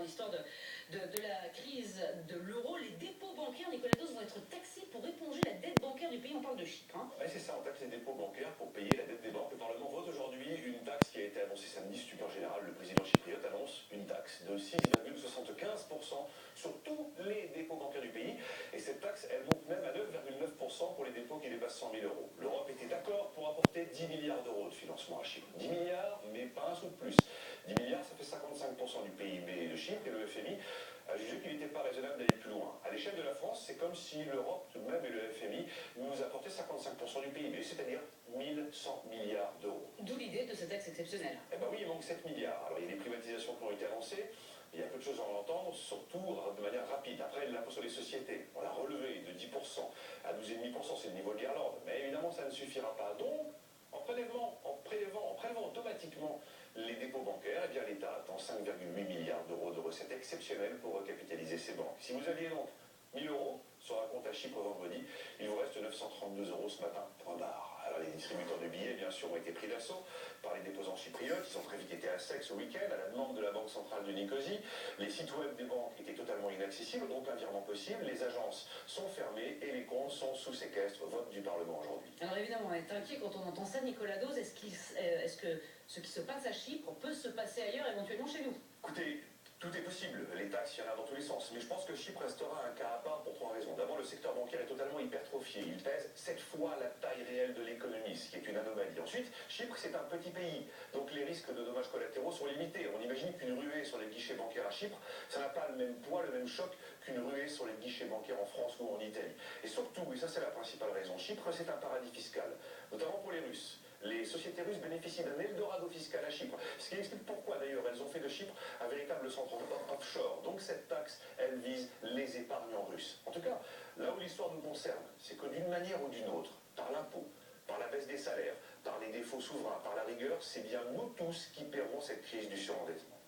l'histoire de la crise de l'euro. Les dépôts bancaires, Nicolas Dos, vont être taxés pour éponger la dette bancaire du pays. On parle de Chypre. Oui, c'est ça, on taxe les dépôts bancaires pour payer la dette des banques. Le Parlement vote aujourd'hui une taxe qui a été annoncée samedi, stupeur générale. Le président chypriote annonce une taxe de 6,75% sur tous les dépôts bancaires du pays. Et cette taxe, elle monte même à 9,9% pour les dépôts qui dépassent 100 000 euros. L'Europe était d'accord pour apporter 10 milliards d'euros de financement à Chypre. 10 milliards, mais pas un sou de plus. 10 milliards, ça fait 55% du PIB de Chypre, et le FMI a jugé qu'il n'était pas raisonnable d'aller plus loin. À l'échelle de la France, c'est comme si l'Europe, tout de même, et le FMI nous apportaient 55% du PIB, c'est-à-dire 1100 milliards d'euros. D'où l'idée de cette taxe exceptionnelle. Eh bien oui, il manque 7 milliards. Alors il y a des privatisations qui ont été annoncées, il y a peu de choses à en entendre, surtout de manière rapide. Après, l'impôt sur les sociétés, on l'a relevé de 10% à 12,5%, c'est le niveau de l'Irlande. Mais évidemment, ça ne suffira pas. Donc, en prélevant automatiquement les dépôts bancaires, eh bien l'État attend 5,8 milliards d'euros de recettes exceptionnelles pour recapitaliser ses banques. Si vous aviez donc 1000 euros sur un compte à Chypre vendredi, il vous reste 932 euros ce matin, point barre. Alors les distributeurs de billets, bien sûr, ont été pris d'assaut par les déposants chypriotes. Ils ont très vite été à sec ce week-end, à la demande de la Banque centrale de Nicosie. Les sites web des banques étaient totalement inaccessibles, aucun virement possible. Les agences sont fermées et les comptes sont sous séquestre. Vote du Parlement aujourd'hui. Alors évidemment, on est inquiet quand on entend ça, Nicolas Dos. Est-ce que ce qui se passe à Chypre peut se passer ailleurs, éventuellement chez nous? Écoutez, tout est possible. Les taxes, il y en a dans tous les sens. Mais je pense que Chypre restera un cas à part pour 3 raisons. D'abord, le secteur bancaire est totalement hypertrophié. Il pèse 7 fois la taille réelle de l'économie, ce qui est une anomalie. Ensuite, Chypre, c'est un petit pays. Donc les risques de dommages collatéraux sont limités. On imagine qu'une ruée sur les guichets bancaires à Chypre, ça n'a pas le même poids, le même choc qu'une ruée sur les guichets bancaires en France ou en Italie. Et surtout, et ça c'est la principale raison, Chypre, c'est un paradis fiscal, notamment pour les Russes. Les sociétés russes bénéficient d'un Eldorado fiscal à Chypre, ce qui explique pourquoi d'ailleurs elles ont fait de Chypre un véritable centre offshore. Donc cette taxe, elle vise les épargnants russes. En tout cas, là où l'histoire nous concerne, c'est que d'une manière ou d'une autre, par l'impôt, par la baisse des salaires, par les défauts souverains, par la rigueur, c'est bien nous tous qui paierons cette crise du surendettement.